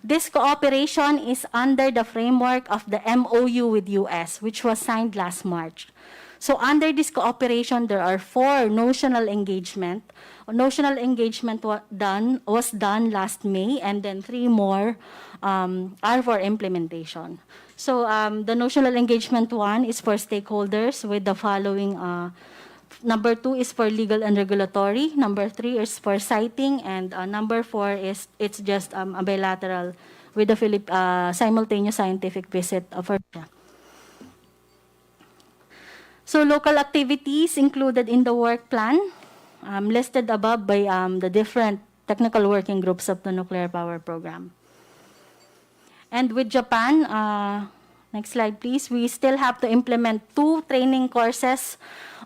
This cooperation is under the framework of the MOU with US, which was signed last March. So under this cooperation, there are 4 notional engagement. Notional engagement was done last May, and then 3 more are for implementation. So the notional engagement 1 is for stakeholders with the following. Number 2 is for legal and regulatory. Number 3 is for citing, and number 4 is it's just a bilateral with the simultaneous scientific visit of our. So local activities included in the work plan, listed above by the different technical working groups of the nuclear power program. And with Japan, next slide please, we still have to implement 2 training courses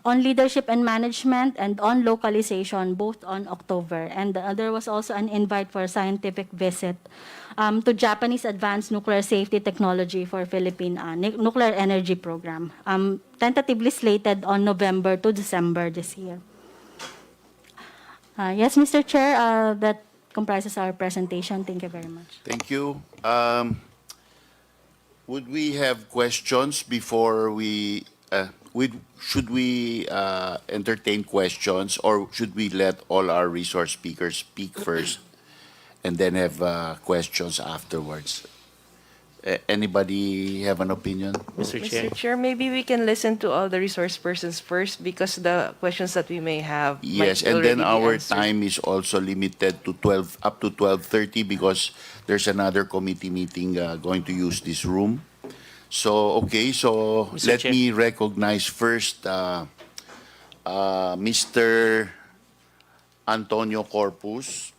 on leadership and management and on localization, both on October. And there was also an invite for a scientific visit to Japanese Advanced Nuclear Safety Technology for Philippine Nuclear Energy Program, tentatively slated on November to December this year. Yes, Mr. Chair, that comprises our presentation. Thank you very much. Thank you. Would we have questions before we, should we entertain questions, or should we let all our resource speakers speak first and then have questions afterwards? Anybody have an opinion? Mr. Chair. Mr. Chair, maybe we can listen to all the resource persons first, because the questions that we may have Yes, might and then already be our answered. time is also limited to 12, up to 12:30, because there's another committee meeting going to use this room. So, okay, so Mr. let Chair. me recognize first Mr. Antonio Corpus.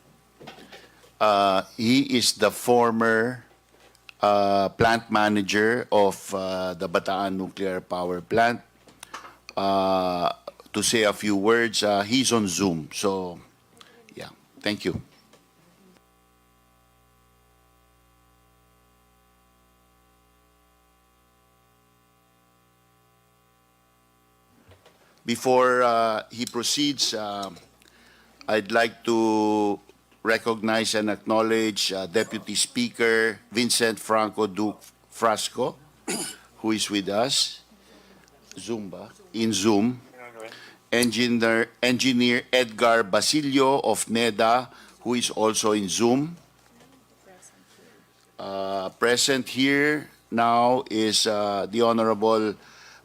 He is the former plant manager of the Bataan Nuclear Power Plant. To say a few words, he's on Zoom. So, yeah, thank you. Before he proceeds, I'd like to recognize and acknowledge Deputy Speaker Vincent Franco Duque Frasco, who is with us in Zoom. Engineer Edgar Basilio of NEDA, who is also in Zoom. Present here now is the Honorable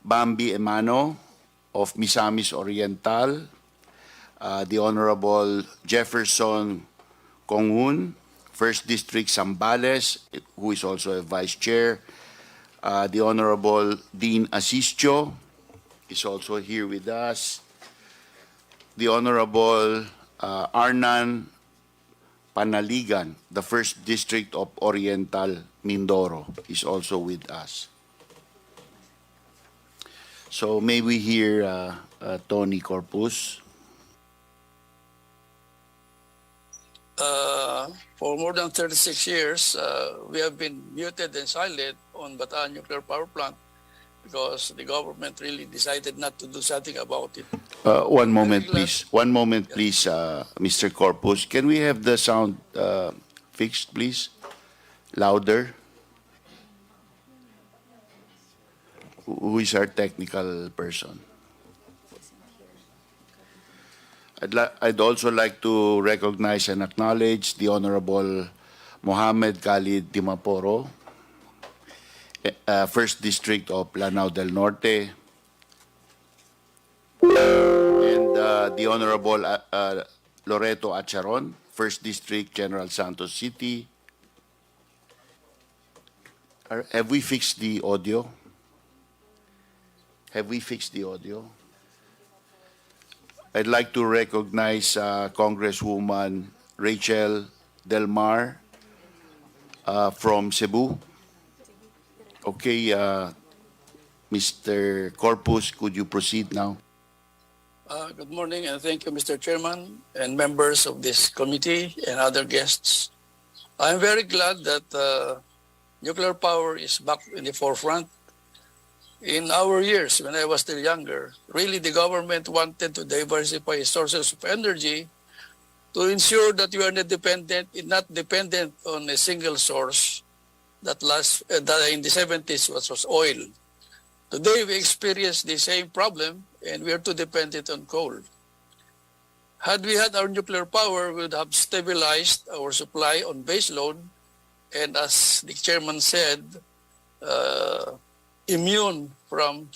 Bambi Emano of Misamis Oriental, the Honorable Jefferson Kongun, First District Zambales, who is also a Vice Chair, the Honorable Dean Asistio is also here with us, the Honorable Arnan Panaligan, the First District of Oriental Mindoro, is also with us. So may we hear Tony Corpus? For more than 36 years, we have been muted and silent on Bataan Nuclear Power Plant because the government really decided not to do something about it. One moment, please. One moment, please, Mr. Corpus. Can we have the sound fixed, please? Louder. Who is our technical person? I'd also like to recognize and acknowledge the Honorable Mohammed Khalid Dimaporo, First District of Lanao del Norte, and the Honorable Loreto Acharon, First District, General Santos City. Have we fixed the audio? Have we fixed the audio? I'd like to recognize Congresswoman Rachel Del Mar from Cebu. Okay, Mr. Corpus, could you proceed now? Good morning, and thank you, Mr. Chairman, and members of this committee and other guests. I'm very glad that nuclear power is back in the forefront. In our years, when I was still younger, really the government wanted to diversify sources of energy to ensure that we are not dependent on a single source that in the 70s was oil. Today we experience the same problem and we are too dependent on coal. Had we had our nuclear power, we would have stabilized our supply on base load and, as the chairman said, immune from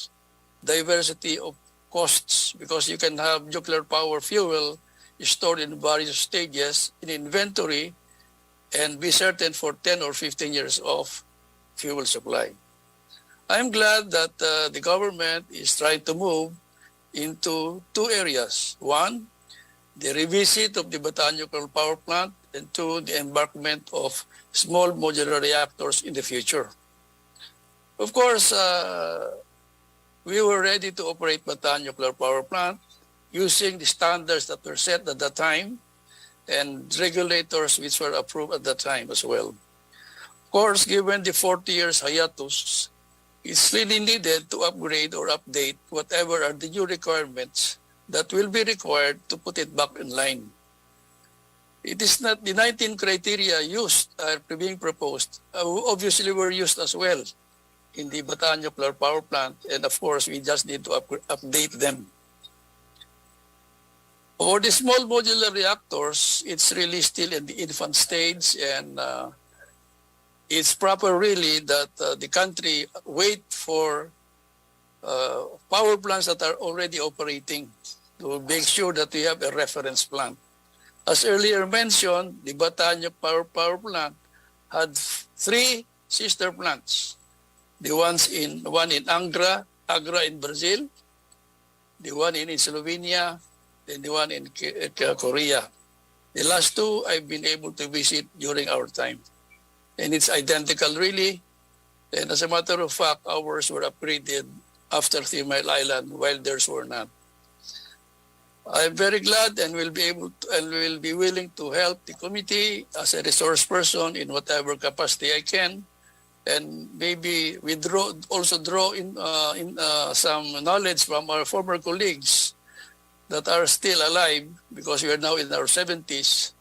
diversity of costs, because you can have nuclear power fuel stored in various stages in inventory and be certain for 10 or 15 years of fuel supply. I'm glad that the government is trying to move into two areas. One, the revisit of the Bataan Nuclear Power Plant, and two, the embarkment of small modular reactors in the future. Of course, we were ready to operate Bataan Nuclear Power Plant using the standards that were set at that time and regulators which were approved at that time as well. Of course, given the 40 years hiatus, it's really needed to upgrade or update whatever are the new requirements that will be required to put it back in line. It is not the 19 criteria used are being proposed. Obviously, were used as well in the Bataan Nuclear Power Plant, and of course, we just need to update them. For the small modular reactors, it's really still in the infant stage, and it's proper really that the country wait for power plants that are already operating to make sure that we have a reference plant. As earlier mentioned, the Bataan Power Plant had three sister plants. The one in Agra in Brazil, the one in Slovenia, and the one in Korea. The last two I've been able to visit during our time. And it's identical really. And as a matter of fact, ours were upgraded after 3 Mile Island while theirs were not. I'm very glad and will be willing to help the committee as a resource person in whatever capacity I can, and maybe we draw in some knowledge from our former colleagues that are still alive, because we are now in our 70s,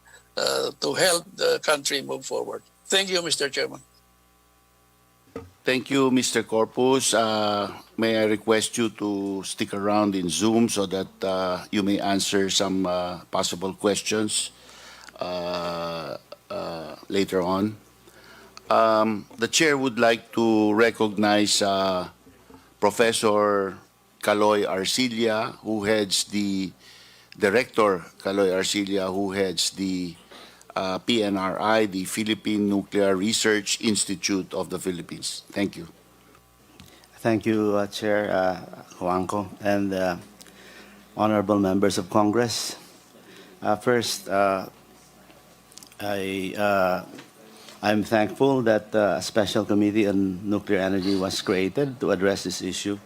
to help the country move forward. Thank you, Mr. Chairman. Thank you, Mr. Corpus. May I request you to stick around in Zoom so that you may answer some possible questions later on. The chair would like to recognize Professor Caloy Arcilla, who heads the Director Caloy Arcilla, who heads the PNRI, the Philippine Nuclear Research Institute of the Philippines. Thank you. Thank you, Chair Juanco, and honorable members of Congress. First, I'm thankful that a special committee on nuclear energy was created to address this issue.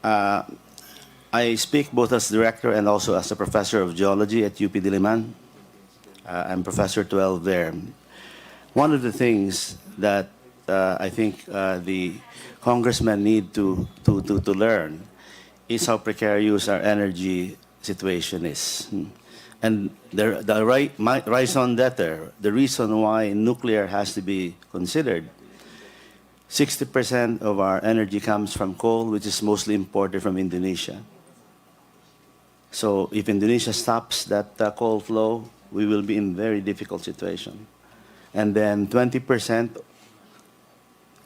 I speak both as director and also as a professor of geology at UP Diliman. I'm Professor 12 there. One of the things that I think the congressmen need to learn is how precarious our energy situation is. And the raison d'etre, the reason why nuclear has to be considered, 60% of our energy comes from coal, which is mostly imported from Indonesia. So if Indonesia stops that coal flow, we will be in very difficult situation. And then 20%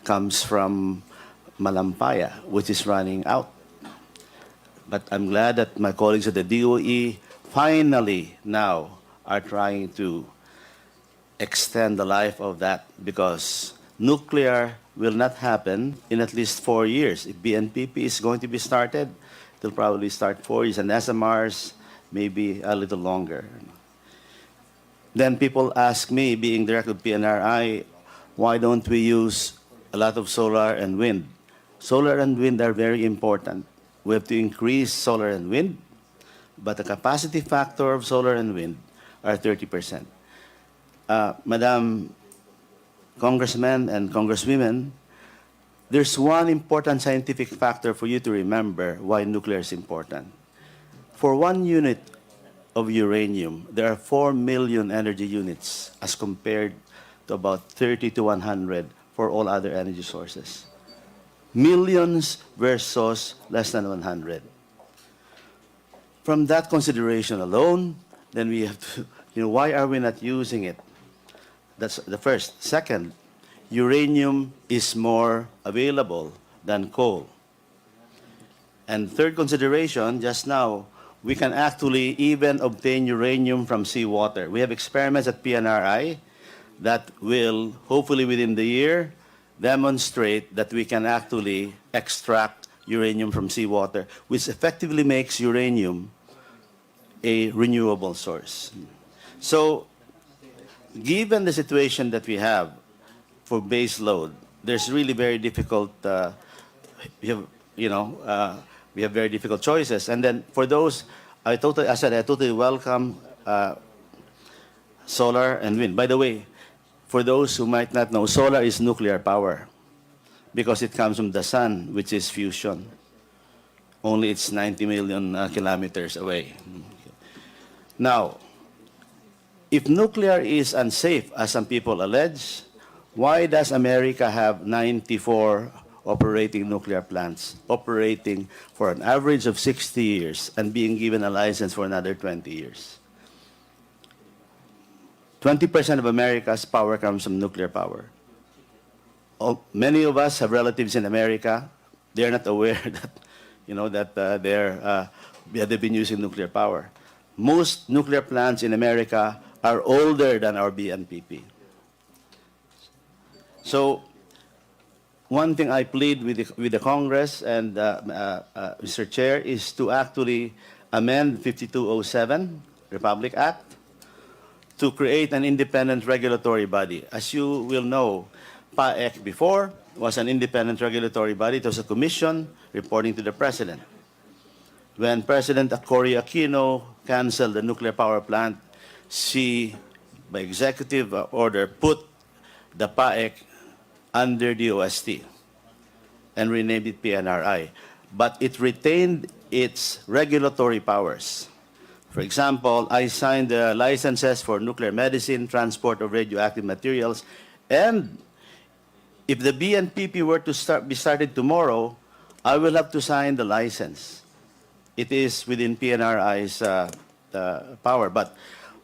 comes from Malampaya, which is running out. But I'm glad that my colleagues at the DOE finally now are trying to extend the life of that, because nuclear will not happen in at least 4 years. If BNPP is going to be started, they'll probably start 4 years, and SMRs maybe a little longer. Then people ask me, being director of PNRI, why don't we use a lot of solar and wind? Solar and wind are very important. We have to increase solar and wind, but the capacity factor of solar and wind are 30%. Madam Congressmen and Congresswomen, there's one important scientific factor for you to remember why nuclear is important. For 1 unit of uranium, there are 4 million energy units as compared to about 30 to 100 for all other energy sources. Millions versus less than 100. From that consideration alone, then we have to, why are we not using it? That's the first. Second, uranium is more available than coal. And third consideration, just now, we can actually even obtain uranium from seawater. We have experiments at PNRI that will, hopefully within the year, demonstrate that we can actually extract uranium from seawater, which effectively makes uranium a renewable source. So, given the situation that we have for base load, there's really very difficult, we have very difficult choices. And then for those, I totally welcome solar and wind. By the way, for those who might not know, solar is nuclear power because it comes from the sun, which is fusion. Only it's 90 million kilometers away. Now, if nuclear is unsafe, as some people allege, why does America have 94 operating nuclear plants, operating for an average of 60 years and being given a license for another 20 years? 20% of America's power comes from nuclear power. Many of us have relatives in America. They're not aware that, they've been using nuclear power. Most nuclear plants in America are older than our BNPP. So, one thing I plead with the Congress and Mr. Chair is to actually amend 5207 Republic Act to create an independent regulatory body. As you will know, PAEC before was an independent regulatory body. It was a commission reporting to the President. When President Cory Aquino canceled the nuclear power plant, she, by executive order, put the PAEC under DOST and renamed it PNRI. But it retained its regulatory powers. For example, I signed the licenses for nuclear medicine, transport of radioactive materials, and if the BNPP were to be started tomorrow, I will have to sign the license. It is within PNRI's power, but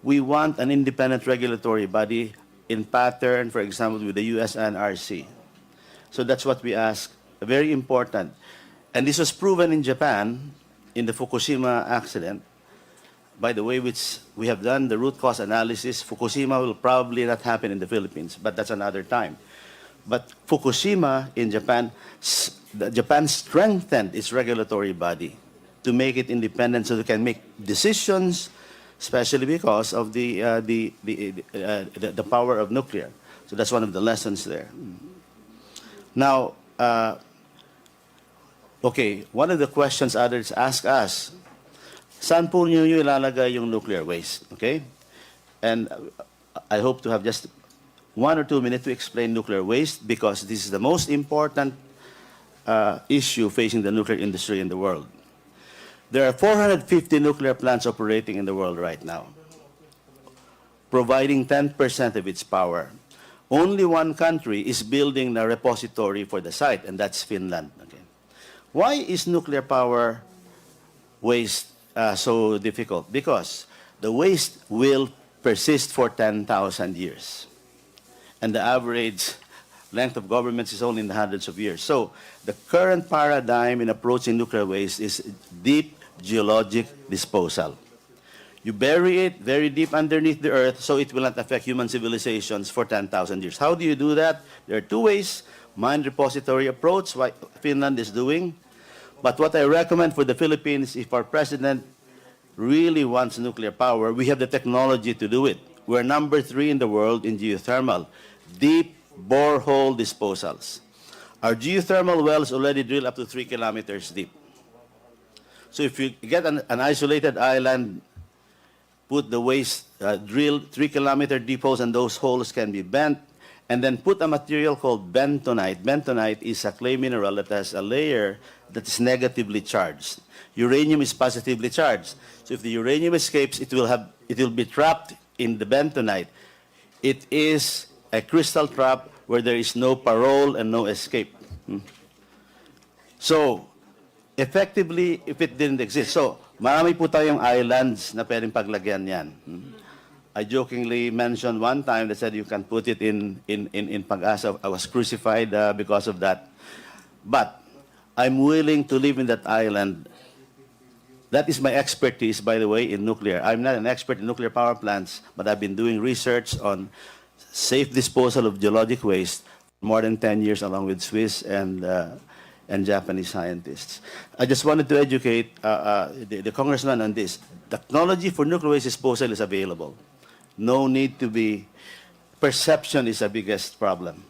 we want an independent regulatory body in pattern, for example, with the US NRC. So that's what we ask. Very important. And this was proven in Japan in the Fukushima accident. By the way, which we have done the root cause analysis. Fukushima will probably not happen in the Philippines, but that's another time. But Fukushima in Japan, Japan strengthened its regulatory body to make it independent so they can make decisions, especially because of the power of nuclear. So that's one of the lessons there. Now, okay, one of the questions others ask us, saan po niyo ilalagay yung nuclear waste? Okay? And I hope to have just 1 or 2 minutes to explain nuclear waste because this is the most important issue facing the nuclear industry in the world. There are 450 nuclear plants operating in the world right now, providing 10% of its power. Only one country is building a repository for the site, and that's Finland. Okay. Why is nuclear power waste so difficult? Because the waste will persist for 10,000 years. And the average length of governments is only in the hundreds of years. So the current paradigm in approaching nuclear waste is deep geologic disposal. You bury it very deep underneath the earth so it will not affect human civilizations for 10,000 years. How do you do that? There are 2 ways. Mine repository approach, what Finland is doing. But what I recommend for the Philippines, if our president really wants nuclear power, we have the technology to do it. We're number 3 in the world in geothermal. Deep borehole disposals. Our geothermal wells already drill up to 3 kilometers deep. So if you get an isolated island, put the waste, drill 3-kilometer deep holes, and those holes can be bent, and then put a material called bentonite. Bentonite is a clay mineral that has a layer that is negatively charged. Uranium is positively charged. So if the uranium escapes, it will be trapped in the bentonite. It is a crystal trap where there is no parole and no escape. So, effectively, if it didn't exist. So, marami po tayong islands na pwedeng paglagyan yan. I jokingly mentioned one time that said you can put it in Pag-asa. I was crucified because of that. But I'm willing to live in that island. That is my expertise, by the way, in nuclear. I'm not an expert in nuclear power plants, but I've been doing research on safe disposal of geologic waste for more than 10 years, along with Swiss and Japanese scientists. I just wanted to educate the congressman on this. Technology for nuclear waste disposal is available. No need to be, perception is the biggest problem.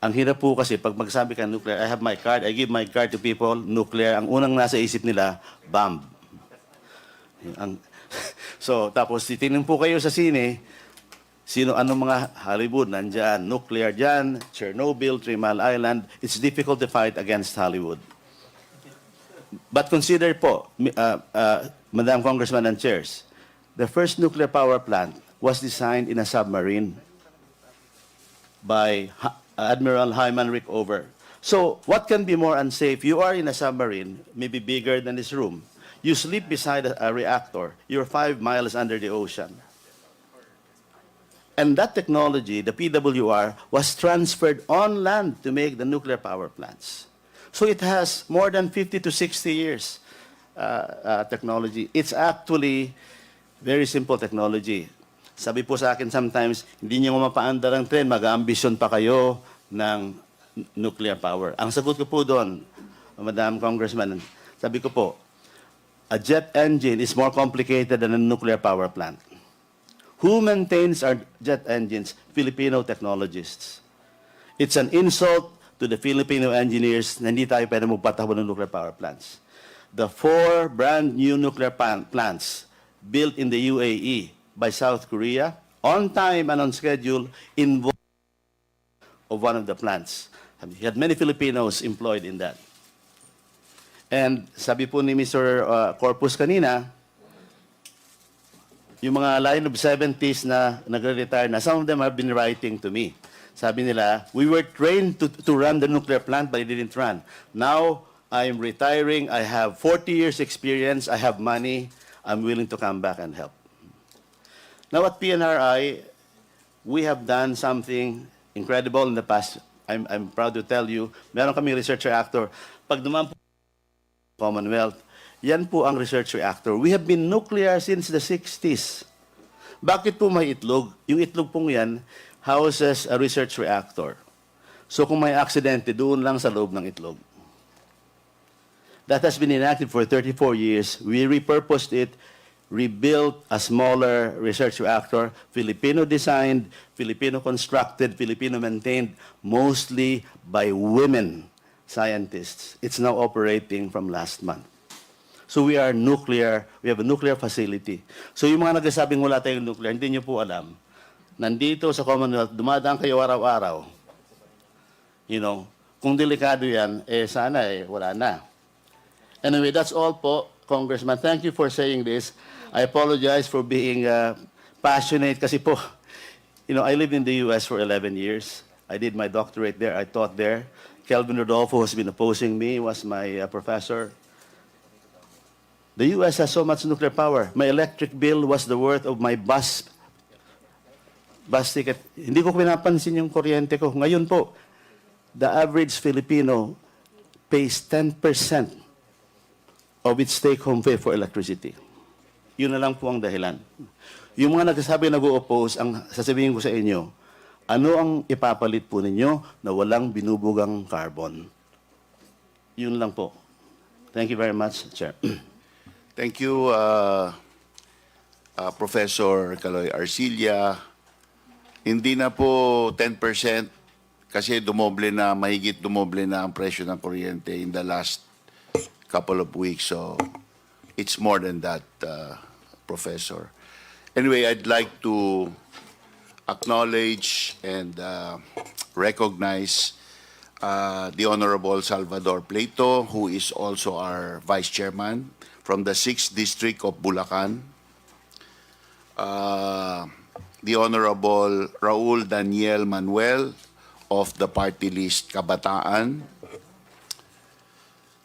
Ang hirap po kasi, pag magsabi ka nuclear, I have my card, I give my card to people, nuclear, ang unang nasa isip nila, bomb. So, tapos titingnan po kayo sa sine, anong mga Hollywood, nandyan, nuclear dyan, Chernobyl, 3 Mile Island, it's difficult to fight against Hollywood. But consider po, Madam Congressman and Chairs, the first nuclear power plant was designed in a submarine by Admiral Hyman Rickover. So, what can be more unsafe? You are in a submarine, maybe bigger than this room. You sleep beside a reactor. You're 5 miles under the ocean. And that technology, the PWR, was transferred on land to make the nuclear power plants. So it has more than 50 to 60 years technology. It's actually very simple technology. Sabi po sa akin sometimes, hindi niyo mapaandar ang tren, mag-ambisyon pa kayo ng nuclear power. Ang sagot ko po doon, Madam Congressman, sabi ko po, a jet engine is more complicated than a nuclear power plant. Who maintains our jet engines? Filipino technologists. It's an insult to the Filipino engineers na hindi tayo pwede magpatahon ng nuclear power plants. The 4 brand new nuclear plants built in the UAE by South Korea, on time and on schedule, involved of one of the plants. He had many Filipinos employed in that. And sabi po ni Mr. Corpus kanina, yung mga line of 70s na nagre-retire na, some of them have been writing to me. Sabi nila, we were trained to run the nuclear plant, but it didn't run. Now, I'm retiring, I have 40 years experience, I have money, I'm willing to come back and help. Now at PNRI, we have done something incredible in the past. I'm proud to tell you, meron kami research reactor. Pag naman po Commonwealth, yan po ang research reactor. We have been nuclear since the 60s. Bakit po may itlog? Yung itlog pong yan houses a research reactor. So kung may aksidente, doon lang sa loob ng itlog. That has been inactive for 34 years. We repurposed it, rebuilt a smaller research reactor, Filipino-designed, Filipino-constructed, Filipino-maintained, mostly by women scientists. It's now operating from last month. So we are nuclear, we have a nuclear facility. So yung mga nagsasabing wala tayong nuclear, hindi nyo po alam. Nandito sa Commonwealth, dumadaan kayo araw-araw. You know, kung delikado yan, sana wala na. Anyway, that's all po, Congressman. Thank you for saying this. I apologize for being passionate kasi po, you know, I lived in the U.S. for 11 years. I did my doctorate there. I taught there. Kelvin Rodolfo, who's been opposing me, was my professor. The U.S. has so much nuclear power. My electric bill was the worth of my bus ticket. Hindi ko pinapansin yung kuryente ko. Ngayon po, the average Filipino pays 10% of its take-home pay for electricity. Yun na lang po ang dahilan. Yung mga nagsasabi nag-o-oppose, ang sasabihin ko sa inyo, ano ang ipapalit po ninyo na walang binubugang carbon? Yun lang po. Thank you very much, Chair. Thank you, Professor Caloy Arcilla. Hindi na po 10% kasi mahigit dumoble na ang presyo ng kuryente in the last couple of weeks. So it's more than that, Professor. Anyway, I'd like to acknowledge and recognize the Honorable Salvador Plato, who is also our Vice Chairman from the 6th District of Bulacan. The Honorable Raul Daniel Manuel of the party list Kabataan.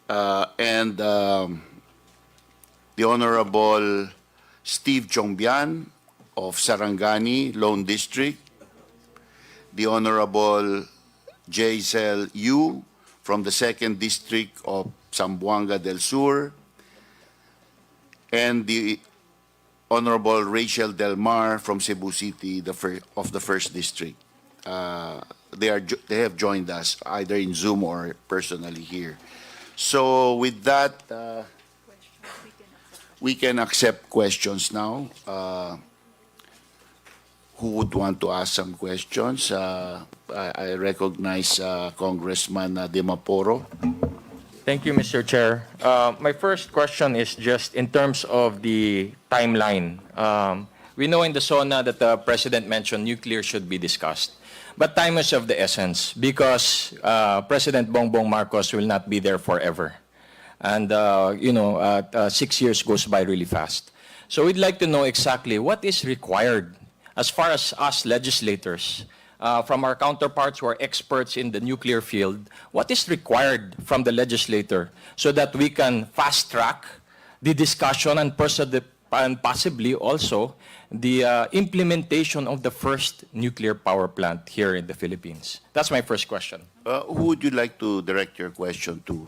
And the Honorable Steve Chongbian of Sarangani, Lone District. The Honorable Jaisel Yu from the 2nd District of Zamboanga del Sur, and the Honorable Rachel Del Mar from Cebu City, of the 1st District. They have joined us either in Zoom or personally here. So with that, we can accept questions now. Who would want to ask some questions? I recognize Congressman De Maporo. Thank you, Mr. Chair. My first question is just in terms of the timeline. We know in the SONA that the President mentioned nuclear should be discussed. But time is of the essence because President Bongbong Marcos will not be there forever. And, 6 years goes by really fast. So we'd like to know exactly what is required as far as us legislators, from our counterparts who are experts in the nuclear field, what is required from the legislator so that we can fast-track the discussion and possibly also the implementation of the first nuclear power plant here in the Philippines? That's my first question. Who would you like to direct your question to?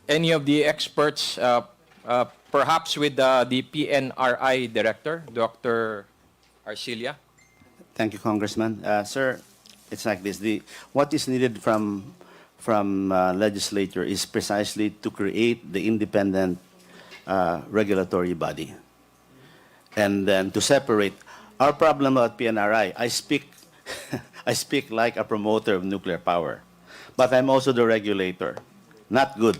Any of the experts, perhaps with the PNRI director, Dr. Arcilia? Thank you, Congressman. Sir, it's like this. What is needed from legislature is precisely to create the independent regulatory body. And then to separate our problem about PNRI. I speak I speak like a promoter of nuclear power, but I'm also the regulator. Not good.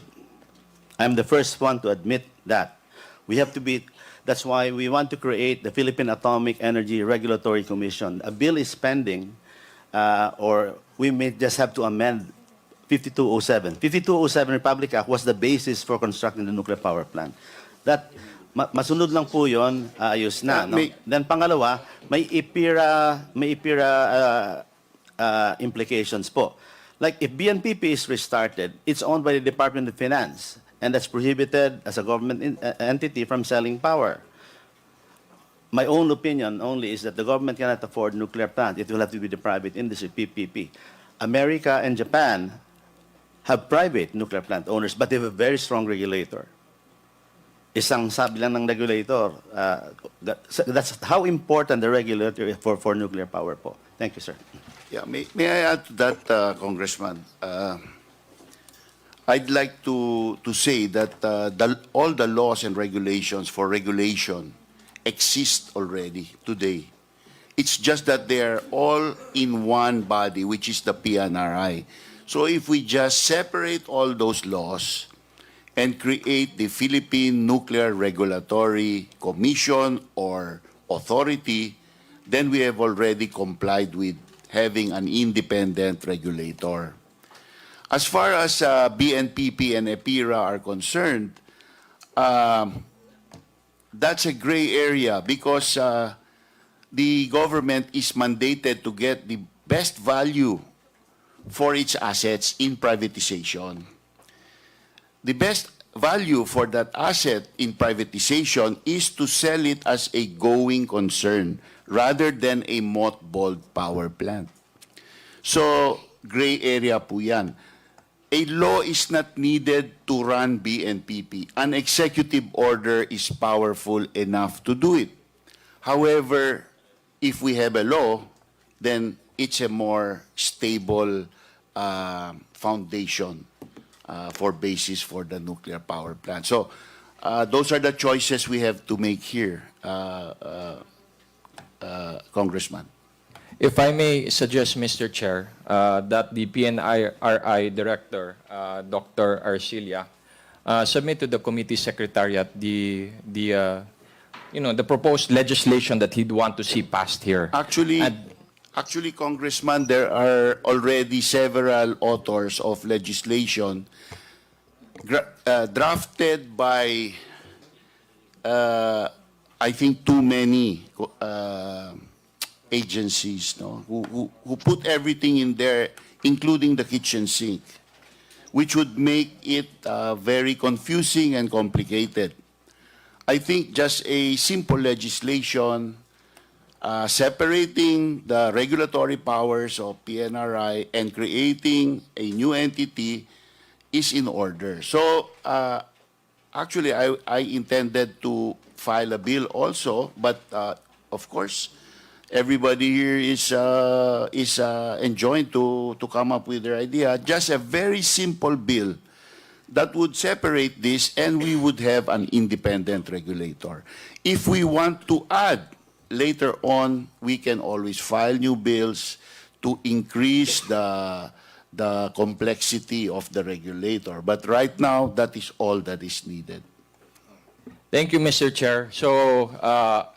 I'm the first one to admit that. We have to be. That's why we want to create the Philippine Atomic Energy Regulatory Commission. A bill is pending, or we may just have to amend 5207. 5207 Republic Act was the basis for constructing the nuclear power plant. That masunod lang po 'yon, ayos na. No? Then pangalawa, may IPIRA implications po. Like if BNPP is restarted, it's owned by the Department of Finance, and that's prohibited as a government entity from selling power. My own opinion only is that the government cannot afford nuclear plant. It will have to be the private industry, PPP. America and Japan have private nuclear plant owners, but they have a very strong regulator. Isang sabi lang ng regulator, that's how important the regulator is for nuclear power po. Thank you, sir. Yeah, may I add to that, Congressman? I'd like to say that all the laws and regulations for regulation exist already today. It's just that they're all in one body, which is the PNRI. So if we just separate all those laws and create the Philippine Nuclear Regulatory Commission or authority, then we have already complied with having an independent regulator. As far as BNPP and EPIRA are concerned, that's a gray area because the government is mandated to get the best value for its assets in privatization. The best value for that asset in privatization is to sell it as a going concern rather than a mothballed power plant. So, gray area po yan. A law is not needed to run BNPP. An executive order is powerful enough to do it. However, if we have a law, then it's a more stable foundation for basis for the nuclear power plant. So, those are the choices we have to make here, Congressman. If I may suggest, Mr. Chair, that the PNRI Director, Dr. Arcilia, submit to the committee secretariat the proposed legislation that he'd want to see passed here. Actually, Actually, Congressman, there are already several authors of legislation drafted by, I think, too many agencies, no, who put everything in there, including the kitchen sink, which would make it very confusing and complicated. I think just a simple legislation separating the regulatory powers of PNRI and creating a new entity is in order. So actually, I intended to file a bill also, but of course, everybody here is enjoined to come up with their idea. Just a very simple bill that would separate this, and we would have an independent regulator. If we want to add later on, we can always file new bills to increase the complexity of the regulator. But right now, that is all that is needed. Thank you, Mr. Chair. So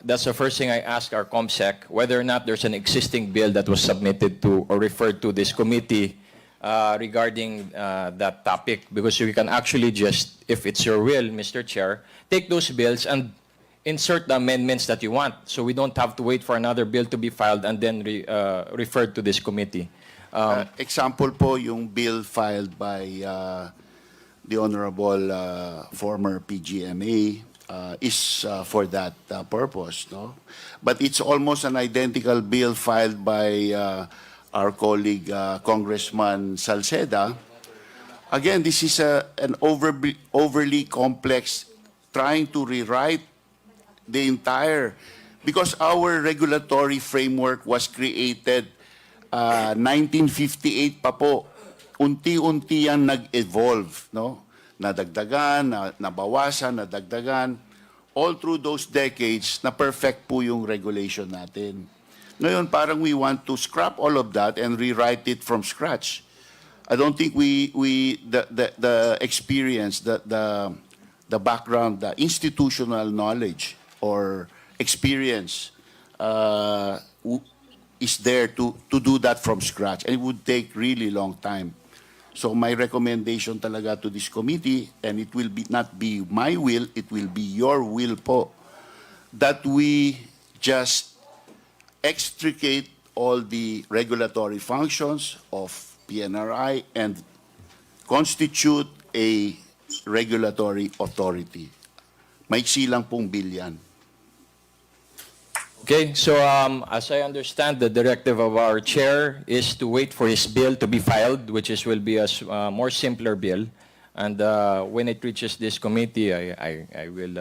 that's the first thing I ask our COMSEC, whether or not there's an existing bill that was submitted to or referred to this committee regarding that topic, because we can actually just, if it's your will, Mr. Chair, take those bills and insert the amendments that you want, so we don't have to wait for another bill to be filed and then referred to this committee. Example po, yung bill filed by the Honorable former PGMA is for that purpose, no? But it's almost an identical bill filed by our colleague Congressman Salceda. Again, this is an overly complex, trying to rewrite the entire, because our regulatory framework was created 1958 pa po. Unti-unti yan nag-evolve, no? Nadagdagan, nabawasan, nadagdagan. All through those decades, na-perfect po yung regulation natin. Ngayon, parang we want to scrap all of that and rewrite it from scratch. I don't think the experience, the background, the institutional knowledge or experience is there to do that from scratch. And it would take really long time. So my recommendation talaga to this committee, and it will not be my will, it will be your will po, that we just extricate all the regulatory functions of PNRI and constitute a regulatory authority. Maiksi lang pong bill yan. Okay, so as I understand, the directive of our chair is to wait for his bill to be filed, which will be a more simpler bill. And when it reaches this committee, I will,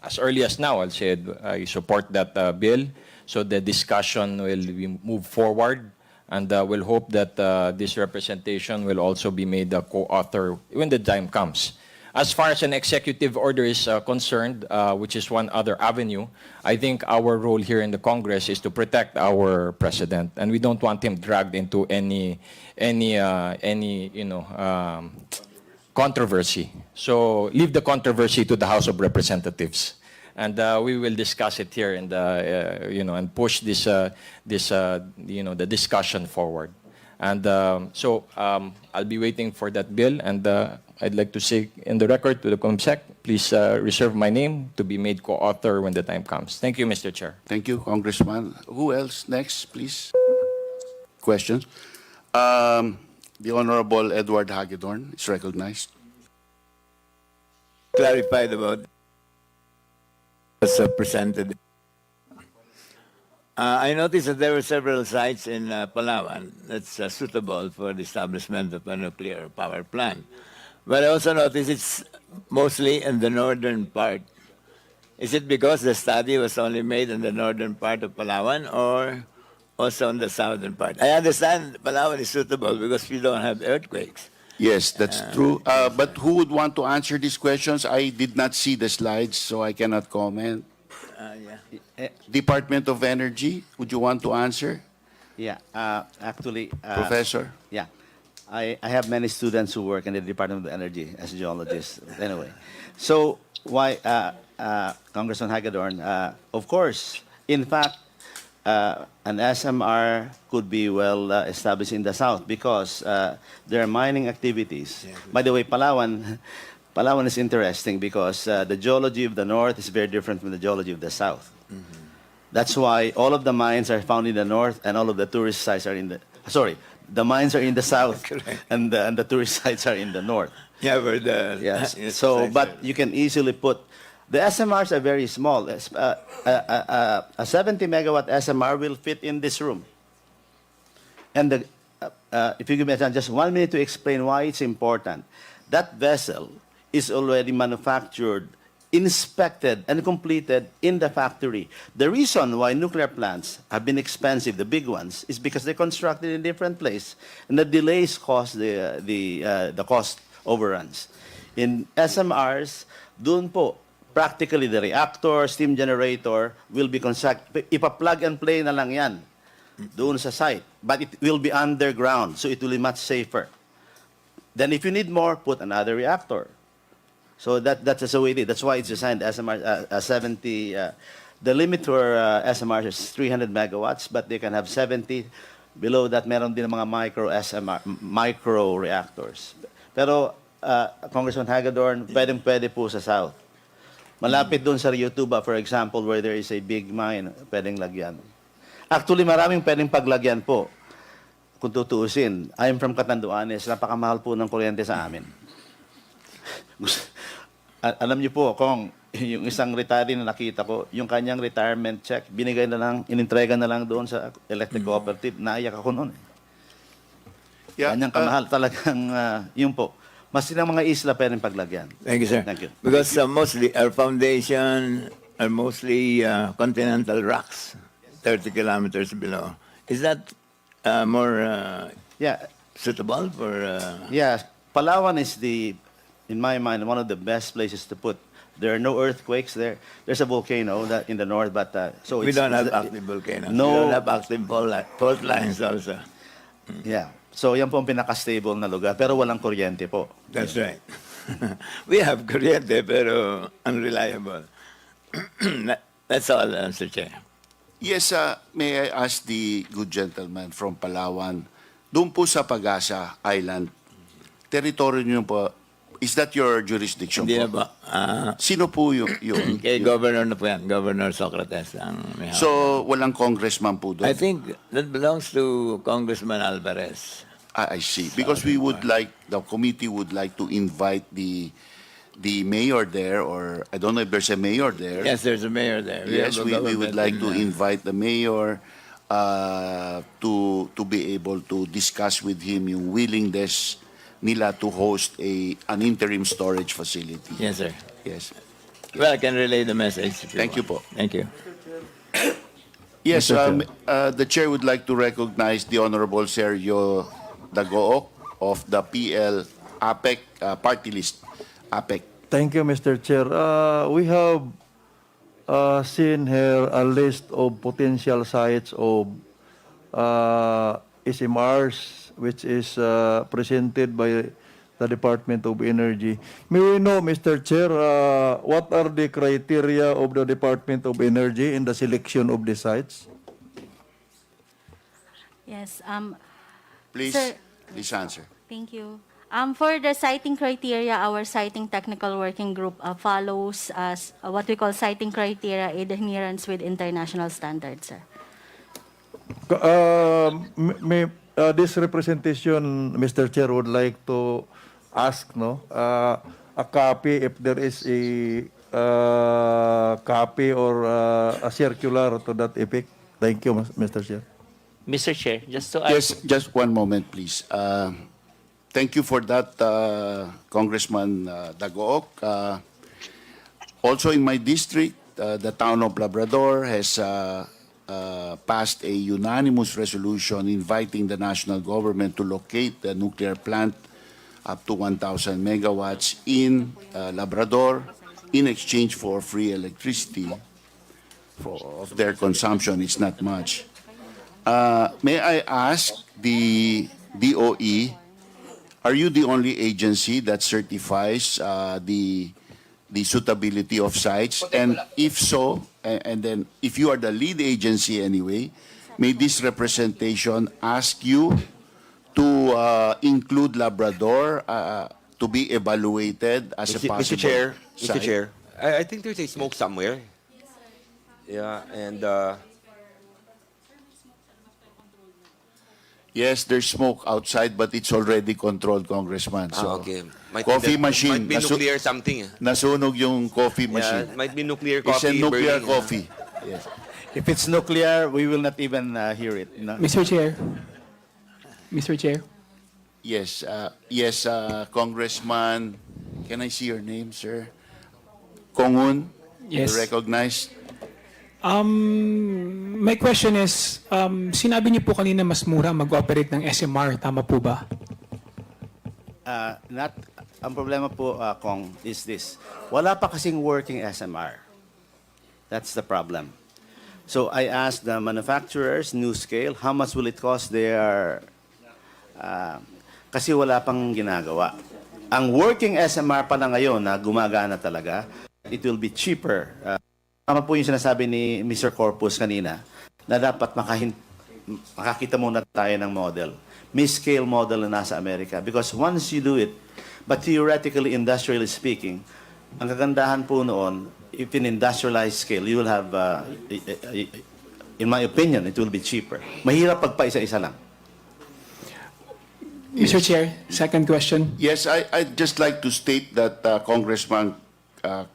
as early as now, I'll say I support that bill. So the discussion will be moved forward. And we'll hope that this representation will also be made a co-author when the time comes. As far as an executive order is concerned, which is one other avenue, I think our role here in the Congress is to protect our president, and we don't want him dragged into any controversy. So leave the controversy to the House of Representatives, and we will discuss it here and and push this the discussion forward. And so I'll be waiting for that bill, and I'd like to say in the record to the COMSEC, please reserve my name to be made co-author when the time comes. Thank you, Mr. Chair. Thank you, Congressman. Who else next, please? Questions? The Honorable Edward Hagedorn is recognized. Clarified about was presented. I noticed that there were several sites in Palawan that's suitable for the establishment of a nuclear power plant. But I also noticed it's mostly in the northern part. Is it because the study was only made in the northern part of Palawan or also in the southern part? I understand Palawan is suitable because we don't have earthquakes. Yes, that's true. But who would want to answer these questions? I did not see the slides, so I cannot comment. Department of Energy, would you want to answer? Yeah, actually, Professor? yeah, I have many students who work in the Department of Energy as geologists. Anyway, so why, Congressman Hagedorn? Of course, in fact, an SMR could be well established in the south because there are mining activities. By the way, Palawan, Palawan is interesting because the geology of the north is very different from the geology of the south. That's why all of the mines are found in the north and all of the tourist sites are in the, sorry, the mines are in the south and the tourist sites are in the north. Yeah, but the Yes. So, but you can easily put, the SMRs are very small. A 70 megawatt SMR will fit in this room. And the, if you give me just 1 minute to explain why it's important, that vessel is already manufactured, inspected, and completed in the factory. The reason why nuclear plants have been expensive, the big ones, is because they're constructed in different place, and the delays cause the cost overruns. In SMRs, dun po, practically the reactor, steam generator will be constructed. Ipa-plug and play na lang yan doon sa site. But it will be underground, so it will be much safer. Then if you need more, put another reactor. So that's the way it is. That's why it's designed SMR 70. The limit for SMRs is 300 megawatts, but they can have 70. Below that, meron din mga micro reactors. Pero Congressman Hagedorn, pwede po sa south. Malapit doon sa Yotuba, for example, where there is a big mine, pwedeng lagyan. Actually, maraming pwedeng paglagyan po. Kung tutuusin, I'm from Catanduanes, napakamahal po ng kuryente sa amin. Alam niyo po, kung yung isang retiree na nakita ko, yung kanyang retirement check, binigay na lang, inintrega na lang doon sa electric cooperative, naiyak ako noon. Yeah, Kanyang kamahal talagang, yun po. Mas silang mga isla pwedeng paglagyan. Thank you, sir. Thank you. Because mostly our foundation are mostly continental rocks, 30 kilometers below. Is that more Yeah, suitable for? yeah. Palawan is in my mind, one of the best places to put. There are no earthquakes there. There's a volcano in the north, but so We it's, don't have active volcanoes. No. We don't have active fault lines also. Yeah. So yan po ang pinaka-stable na lugar, pero walang kuryente po. That's right. We have kuryente, pero unreliable. That's all, Mr. Chair. Yes, may I ask the good gentleman from Palawan, doon po sa Pag-asa Island, territory niyo po, is that your jurisdiction Hindi na po? ba? Sino po yung Kay Governor na po yan. Governor Socrates ang may hawak. So, walang congressman po I doon? think that belongs to Congressman Alvarez. I see. Because we would like, the committee would like to invite the mayor there, or I don't know if there's a mayor there. Yes, there's a mayor there. Yes, have a we would government like to in, invite the mayor to be able to discuss with him yung willingness nila to host an interim storage facility. Yes, sir. Yes. Well, I can relay the message. if Thank you want. po. Thank you. Yes, the chair would like to recognize the Honorable Sergio Dagook of the PL APEC party list. APEC. Thank you, Mr. Chair. We have seen here a list of potential sites of SMRs, which is presented by the Department of Energy. May we know, Mr. Chair, what are the criteria of the Department of Energy in the selection of the sites? Yes, Please, Sir- please answer. thank you. For the siting criteria, our siting technical working group follows as what we call siting criteria in adherence with international standards, sir. This representation, Mr. Chair, would like to ask, a copy, if there is a copy or a circular to that effect. Thank you, Mr. Chair. Mr. Chair, just to add, Yes, just one moment, please. Thank you for that, Congressman Dagook. Also in my district, the town of Labrador has passed a unanimous resolution inviting the national government to locate the nuclear plant up to 1,000 megawatts in Labrador in exchange for free electricity of their consumption. It's not much. May I ask the DOE, are you the only agency that certifies the suitability of sites? And if so, and then if you are the lead agency anyway, may this representation ask you to include Labrador to be evaluated as a possible Mr. Chair, site? Mr. Chair, I think there's a smoke somewhere. Yeah, and Yes, there's smoke outside, but it's already controlled, Congressman. So, okay. Might coffee be machine. Might be nuclear something. Nasunog yung coffee Yeah, machine. might be nuclear It's a coffee. nuclear burning. coffee. Yes. If it's nuclear, we will not even hear it. No? Mr. Chair. Mr. Chair. Yes, Congressman. Can I see your name, sir? Kongun. Yes. You recognized? My question is, sinabi niyo po kanina mas mura mag-operate ng SMR, tama po ba? Ang problema po, Kong, is this. Wala pa kasing working SMR. That's the problem. So I asked the manufacturers, new scale, how much will it cost? They are, kasi wala pang ginagawa. Ang working SMR pa na ngayon na gumagana talaga, it will be cheaper. Tama po yung sinasabi ni Mr. Corpus kanina, na dapat makakita muna tayo ng model. May scale model na nasa Amerika. Because once you do it, but theoretically, industrially speaking, ang kagandahan po noon, if in industrialized scale, you will have, in my opinion, it will be cheaper. Mahirap pag paisa-isa lang. Mr. Chair, second question. Yes, I'd just like to state that Congressman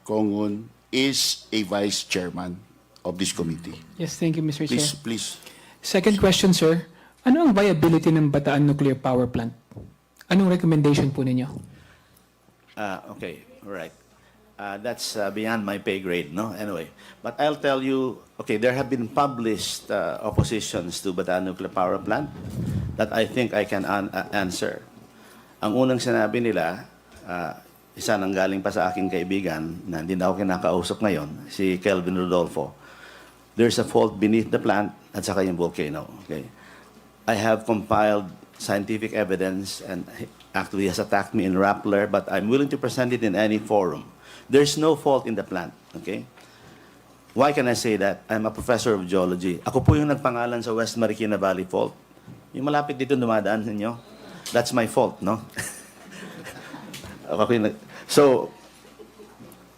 Kongun is a vice chairman of this committee. Yes, thank you, Mr. Please, Chair. please. Second question, sir. Ano ang viability ng Bataan Nuclear Power Plant? Anong recommendation po ninyo? Okay, all right. That's beyond my pay grade, no? Anyway, but I'll tell you, okay, there have been published oppositions to Bataan Nuclear Power Plant that I think I can answer. Ang unang sinabi nila, isa nang galing pa sa aking kaibigan na hindi na ako kinakausap ngayon, si Kelvin Rodolfo. There's a fault beneath the plant at saka yung volcano. Okay? I have compiled scientific evidence and actually he has attacked me in Rappler, but I'm willing to present it in any forum. There's no fault in the plant. Okay? Why can I say that? I'm a professor of geology. Ako po yung nagpangalan sa West Marikina Valley Fault. Yung malapit dito dumadaan ninyo, that's my fault, no? So,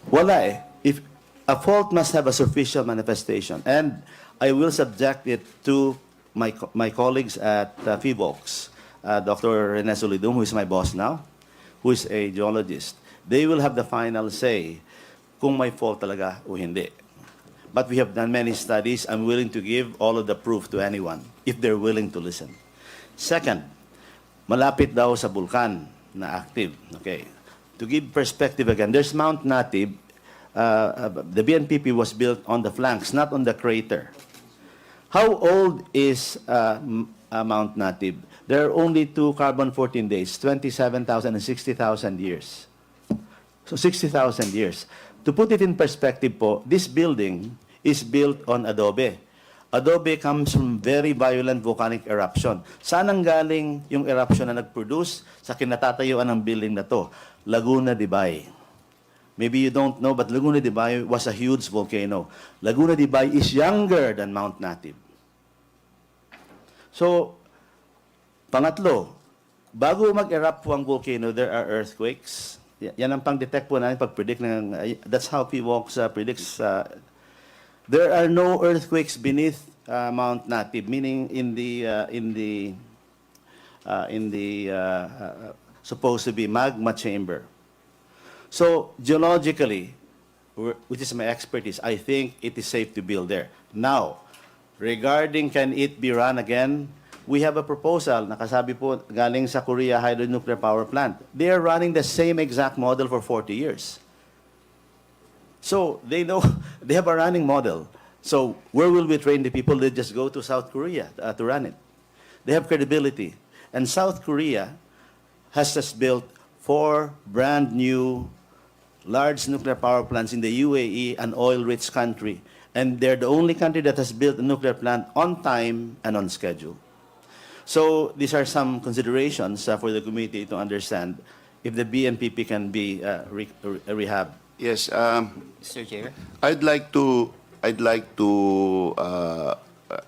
wala eh. If a fault must have a superficial manifestation, and I will subject it to my colleagues at FIVOX, Dr. Rene Solidum, who is my boss now, who is a geologist. They will have the final say kung may fault talaga o hindi. But we have done many studies. I'm willing to give all of the proof to anyone if they're willing to listen. Second, malapit daw sa bulkan na active. Okay. To give perspective again, there's Mount Natib. The BNPP was built on the flanks, not on the crater. How old is Mount Natib? There are only two carbon-14 days, 27,000 and 60,000 years. So 60,000 years. To put it in perspective po, this building is built on adobe. Adobe comes from very violent volcanic eruption. Saan ang galing yung eruption na nag-produce sa kinatatayuan ng building na to? Laguna de Bay. Maybe you don't know, but Laguna de Bay was a huge volcano. Laguna de Bay is younger than Mount Natib. So, pangatlo, bago mag-erupt po ang volcano, there are earthquakes. Yan ang pang-detect po natin pag-predict ng, that's how PWOX predicts. There are no earthquakes beneath Mount Natib, meaning in the supposed to be magma chamber. So geologically, which is my expertise, I think it is safe to build there. Now, regarding can it be run again, we have a proposal, nakasabi po galing sa Korea Hydronuclear Power Plant. They are running the same exact model for 40 years. So they know, they have a running model. So where will we train the people? They just go to South Korea to run it. They have credibility. And South Korea has just built 4 brand new large nuclear power plants in the UAE, an oil-rich country. And they're the only country that has built a nuclear plant on time and on schedule. So these are some considerations for the committee to understand if the BNPP can be rehabbed. Yes, Mr. Chair. I'd like to I'd like to,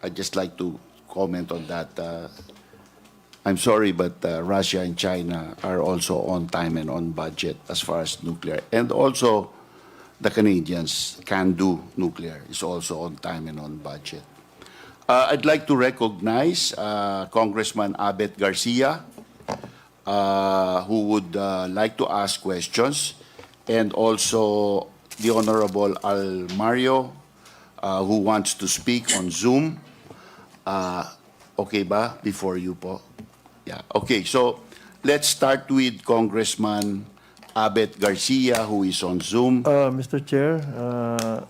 I'd just like to comment on that. I'm sorry, but Russia and China are also on time and on budget as far as nuclear. And also, the Canadians can do nuclear. Is also on time and on budget. I'd like to recognize Congressman Abet Garcia, who would like to ask questions, and also the Honorable Al Mario, who wants to speak on Zoom. Okay ba? Before you po. Yeah. Okay, so let's start with Congressman Abet Garcia, who is on Zoom. Mr. Chair,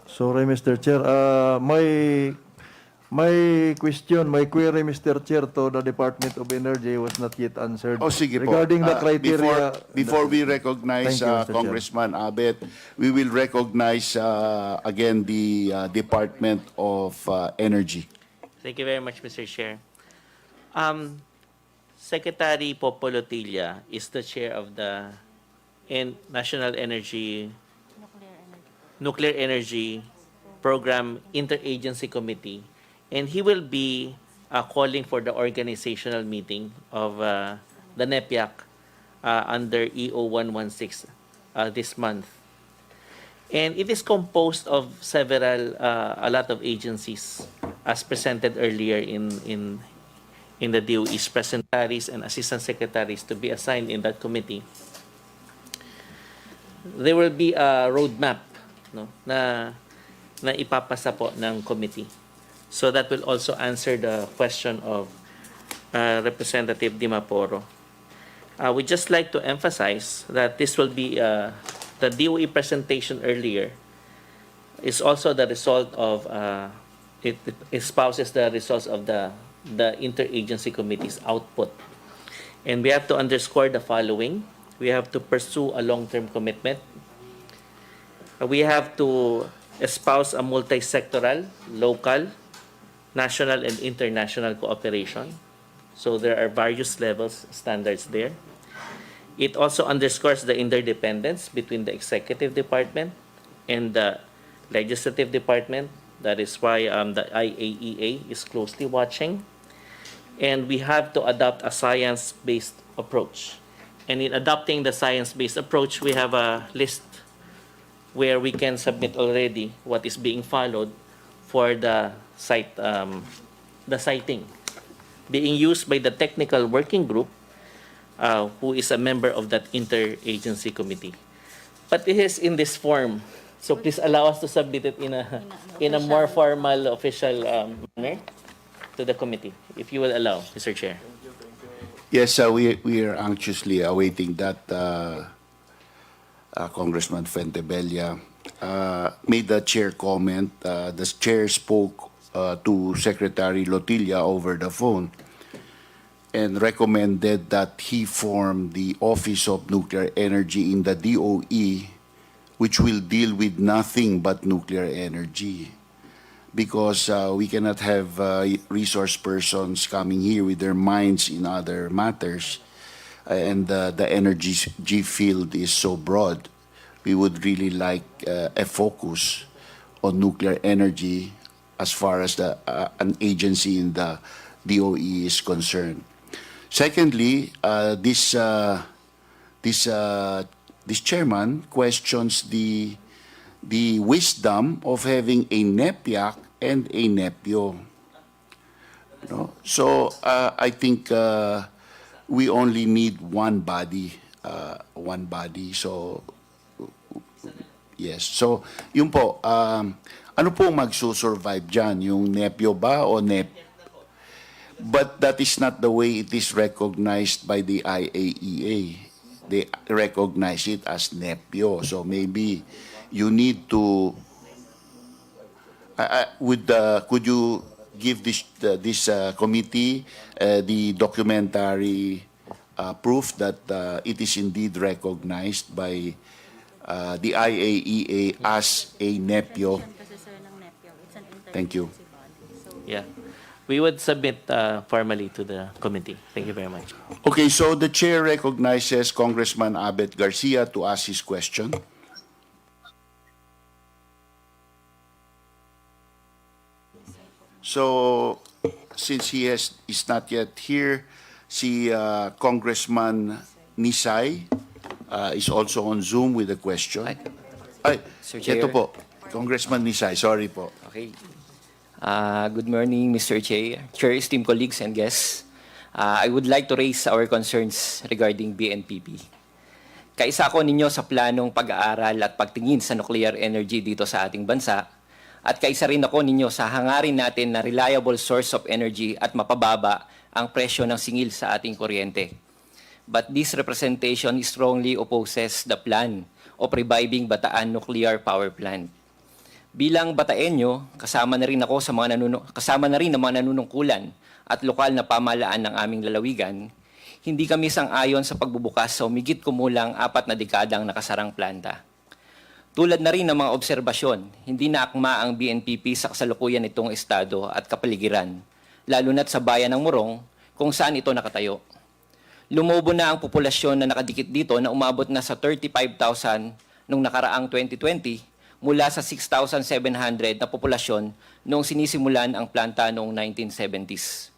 sorry, Mr. Chair. My question, my query, Mr. Chair, to the Department of Energy was not yet answered. Oh, sige po. Regarding the criteria. Before we recognize Thank you, Mr. Chair. Congressman Abet, we will recognize again the Department of Energy. Thank you very much, Mr. Chair. Secretary Popolotilla is the chair of the National Nuclear Energy Program Interagency Committee, and he will be calling for the organizational meeting of the NEPIAC under EO 116 this month. And it is composed of a lot of agencies, as presented earlier in the DOE's secretaries and assistant secretaries to be assigned in that committee. There will be a roadmap, no, na ipapasa po ng committee. So that will also answer the question of Representative Dimaporo. We just like to emphasize that this will be the DOE presentation earlier is also the result of it espouses the results of the interagency committee's output. And we have to underscore the following. We have to pursue a long-term commitment. We have to espouse a multi-sectoral, local, national, and international cooperation. So there are various levels, standards there. It also underscores the interdependence between the executive department and the legislative department. That is why the IAEA is closely watching. And we have to adopt a science-based approach. And in adopting the science-based approach, we have a list where we can submit already what is being followed for the siting being used by the technical working group, who is a member of that interagency committee. But it is in this form, so please allow us to submit it in a more formal, official manner to the committee, if you will allow, Mr. Chair. Yes, we are anxiously awaiting that. Congressman Fuentebella made the chair comment. The chair spoke to Secretary Lotilla over the phone and recommended that he form the Office of Nuclear Energy in the DOE, which will deal with nothing but nuclear energy. Because we cannot have resource persons coming here with their minds in other matters, and the energy field is so broad. We would really like a focus on nuclear energy as far as an agency in the DOE is concerned. Secondly, this chairman questions the wisdom of having a NEPIAC and a NEPIO. No? So I think we only need one body. So yes. So yun po, ano po magsusurvive dyan? Yung NEPIO ba o NEP? But that is not the way it is recognized by the IAEA. They recognize it as NEPIO. So maybe you need to could you give this committee the documentary proof that it is indeed recognized by the IAEA as a NEPIO? Thank you. Yeah. We would submit formally to the committee. Thank you very much. Okay, so the chair recognizes Congressman Abet Garcia to ask his question. So, since is not yet here, si Congressman Nisay is also on Zoom with a question. Ay, Sir Chair. ito po, Congressman Nisay, sorry po. Okay. Good morning, Mr. Chair, esteemed colleagues and guests. I would like to raise our concerns regarding BNPP. Kaisa ako ninyo sa planong pag-aaral at pagtingin sa nuclear energy dito sa ating bansa, at kaisa rin ako ninyo sa hangarin natin na reliable source of energy at mapababa ang presyo ng singil sa ating kuryente. But this representation strongly opposes the plan of reviving Bataan Nuclear Power Plant. Bilang Bataenyo, kasama na rin ang mga nanunungkulan at lokal na pamahalaan ng aming lalawigan, hindi kami sang-ayon sa pagbubukas sa humigit kumulang 4 na dekadang nakasarang planta. Tulad na rin ng mga obserbasyon, hindi na akma ang BNPP sa kasalukuyan nitong estado at kapaligiran, lalo na't sa bayan ng Morong kung saan ito nakatayo. Lumobo na ang populasyon na nakadikit dito na umabot na sa 35,000 noong nakaraang 2020 mula sa 6,700 na populasyon noong sinisimulan ang planta noong 1970s.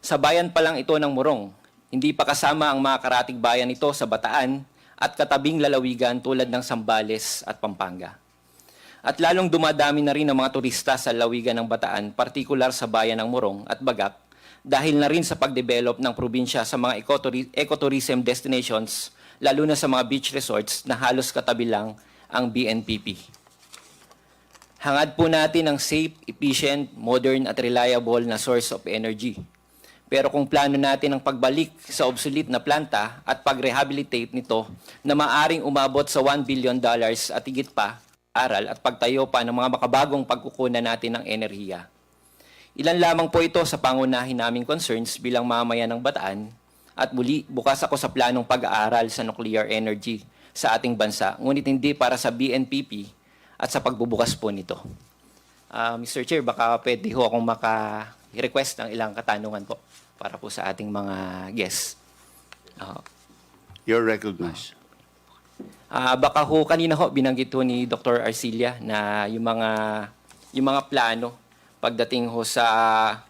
Sa bayan pa lang ito ng Morong, hindi pa kasama ang mga karatig bayan ito sa Bataan at katabing lalawigan tulad ng Zambales at Pampanga. At lalong dumadami na rin ang mga turista sa lalawigan ng Bataan, partikular sa bayan ng Morong at Bagak, dahil na rin sa pagdevelop ng probinsya sa mga ecotourism destinations, lalo na sa mga beach resorts na halos katabi lang ang BNPP. Hangad po natin ang safe, efficient, modern at reliable na source of energy. Pero kung plano natin ang pagbalik sa obsolete na planta at pag-rehabilitate nito na maaring umabot sa $1 billion at higit pa, aral at pagtayo pa ng mga makabagong pagkukunan natin ng enerhiya. Ilan lamang po ito sa pangunahin naming concerns bilang mamayan ng Bataan, at muli bukas ako sa planong pag-aaral sa nuclear energy sa ating bansa, ngunit hindi para sa BNPP at sa pagbubukas po nito. Mr. Chair, baka pwede ho akong maka-request ng ilang katanungan po para po sa ating mga guests. You're recognized. Baka ho kanina ho binanggit ho ni Dr. Arcilia na yung mga plano pagdating ho sa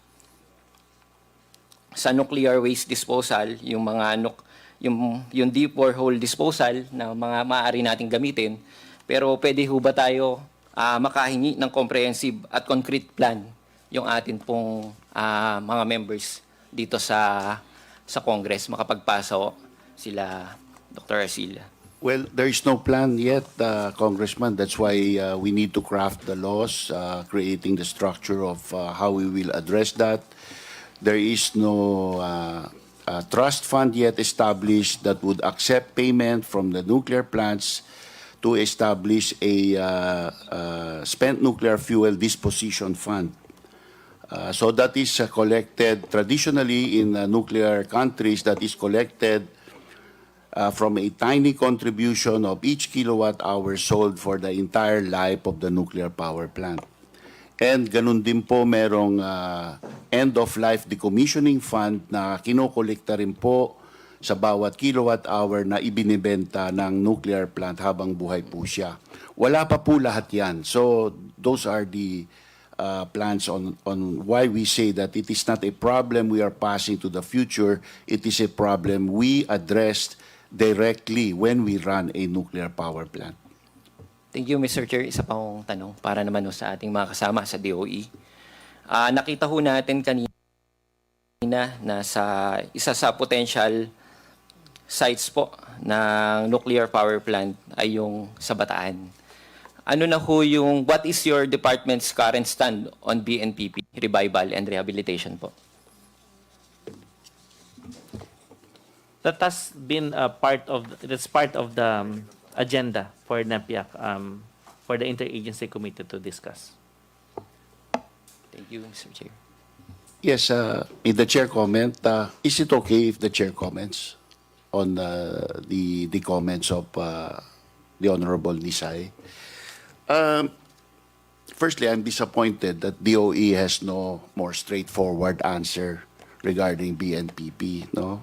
nuclear waste disposal, yung deep borehole disposal na mga maaari nating gamitin, pero pwede ho ba tayo makahingi ng comprehensive at concrete plan yung atin pong mga members dito sa Congress, makapagpasa ho sila Dr. Arcilia? Well, there is no plan yet, Congressman. That's why we need to craft the laws, creating the structure of how we will address that. There is no trust fund yet established that would accept payment from the nuclear plants to establish a spent nuclear fuel disposition fund. So that is collected traditionally in nuclear countries, that is collected from a tiny contribution of each kilowatt hour sold for the entire life of the nuclear power plant. And ganun din po merong end-of-life decommissioning fund na kinokolekta rin po sa bawat kilowatt hour na ibinibenta ng nuclear plant habang buhay po siya. Wala pa po lahat yan. So those are the plans on why we say that it is not a problem we are passing to the future. It is a problem we addressed directly when we run a nuclear power plant. Thank you, Mr. Chair. Isa pa akong tanong para naman ho sa ating mga kasama sa DOE. Nakita ho natin kanina na sa isa sa potential sites po ng nuclear power plant ay yung sa Bataan. Ano na ho what is your department's current stand on BNPP, revival and rehabilitation po? That has been part of the agenda for NAPIAC, for the interagency committee to discuss. Thank you, Mr. Chair. Yes, may the chair comment? Is it okay if the chair comments on the comments of the Honorable Nisay? Firstly, I'm disappointed that DOE has no more straightforward answer regarding BNPP, no?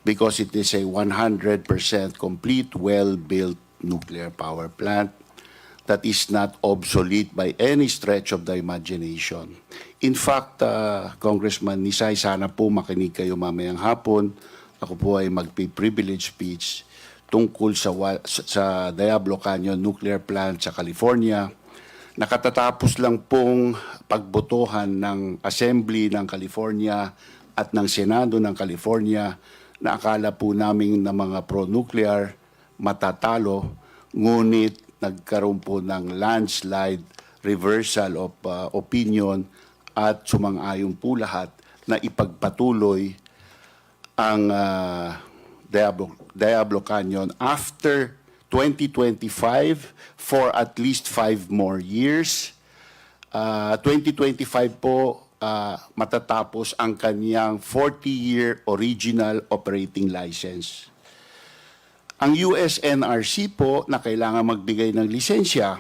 Because it is a 100% complete, well-built nuclear power plant. that is not obsolete by any stretch of the imagination. In fact, Congressman Nisay, sana po makinig kayo mamayang hapon. Ako po ay magpi-privilege speech tungkol sa Diablo Canyon Nuclear Plant sa California. Nakatatapos lang pong pagbotohan ng Assembly ng California at ng Senado ng California na akala po namin na mga pro-nuclear matatalo, ngunit nagkaroon po ng landslide reversal of opinion at sumang-ayon po lahat na ipagpatuloy ang Diablo Canyon after 2025 for at least 5 more years. 2025 po matatapos ang kanyang 40-year original operating license. Ang US NRC po na kailangan magbigay ng lisensya,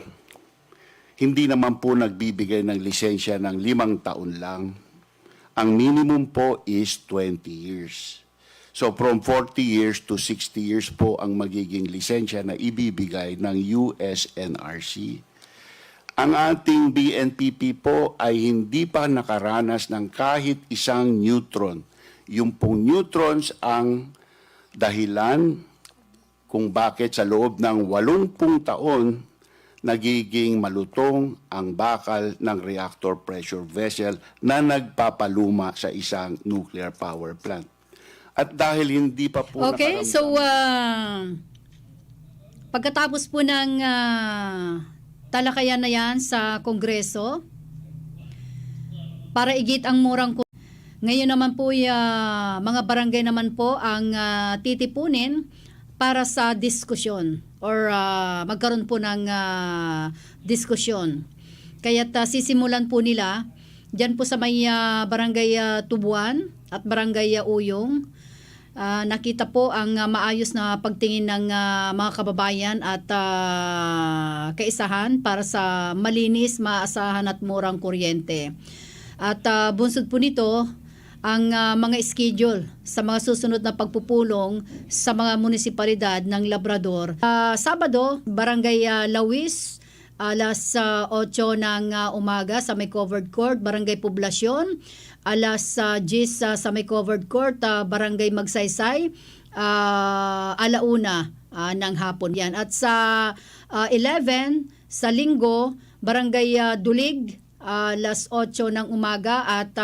hindi naman po nagbibigay ng lisensya ng 5 taon lang. Ang minimum po is 20 years. So from 40 years to 60 years po ang magiging lisensya na ibibigay ng US NRC. Ang ating BNPP po ay hindi pa nakaranas ng kahit isang neutron. Yung pong neutrons ang dahilan kung bakit sa loob ng 80 taon nagiging malutong ang bakal ng reactor pressure vessel na nagpapaluma sa isang nuclear power plant. At dahil hindi pa po Okay, so pagkatapos po ng talakayan na yan sa Kongreso, para igit ang murang ngayon naman po mga barangay naman po ang titipunin para sa diskusyon or magkaroon po ng diskusyon. Kaya't sisimulan po nila dyan po sa may barangay Tubuan at barangay Uyong. Nakita po ang maayos na pagtingin ng mga kababayan at kaisahan para sa malinis, maasahan at murang kuryente. At bunsod po nito ang mga schedule sa mga susunod na pagpupulong sa mga munisipalidad ng Labrador. Sabado, Barangay Lawis, alas 8 ng umaga sa may covered court, Barangay Poblasyon, alas 10 sa may covered court, Barangay Magsaysay, alauna ng hapon yan. At sa 11, sa Linggo, Barangay Dulig, alas 8 ng umaga at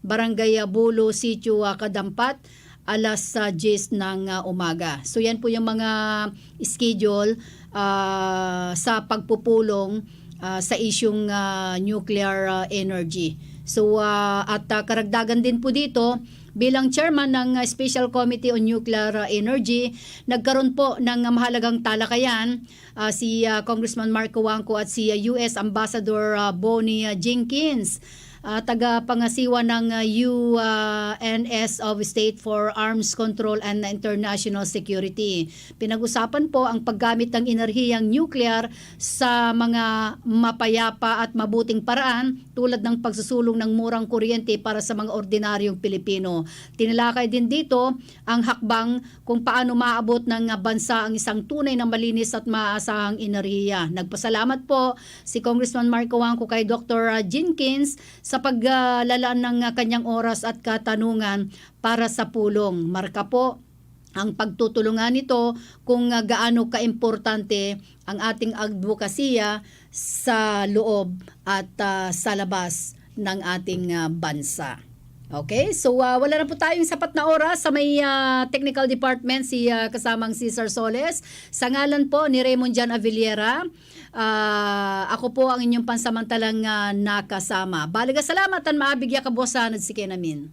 Barangay Bulo, Sitio Kadampat, alas 10 ng umaga. So yan po yung mga schedule sa pagpupulong sa isyung nuclear energy. So at karagdagan din po dito, bilang chairman ng Special Committee on Nuclear Energy, nagkaroon po ng mahalagang talakayan si Congressman Marco Wangco at si US Ambassador Bonnie Jenkins, tagapangasiwa ng UNS of State for Arms Control and International Security. Pinag-usapan po ang paggamit ng enerhiyang nuclear sa mga mapayapa at mabuting paraan tulad ng pagsusulong ng murang kuryente para sa mga ordinaryong Pilipino. Tinalakay din dito ang hakbang kung paano maabot ng bansa ang isang tunay na malinis at maaasahang enerhiya. Nagpasalamat po si Congressman Marco Wangco kay Dr. Jenkins sa paglalaan ng kanyang oras at katanungan para sa pulong. Marka po ang pagtutulungan nito kung gaano kaimportante ang ating advokasya sa loob at sa labas ng ating bansa. Okay, so wala na po tayong sapat na oras sa may technical department, si kasamang Cesar Soles. Sa ngalan po ni Raymond Jan Avillera, ako po ang inyong pansamantalang nakasama. Baliga salama't maabigya kabosan at sikinamin.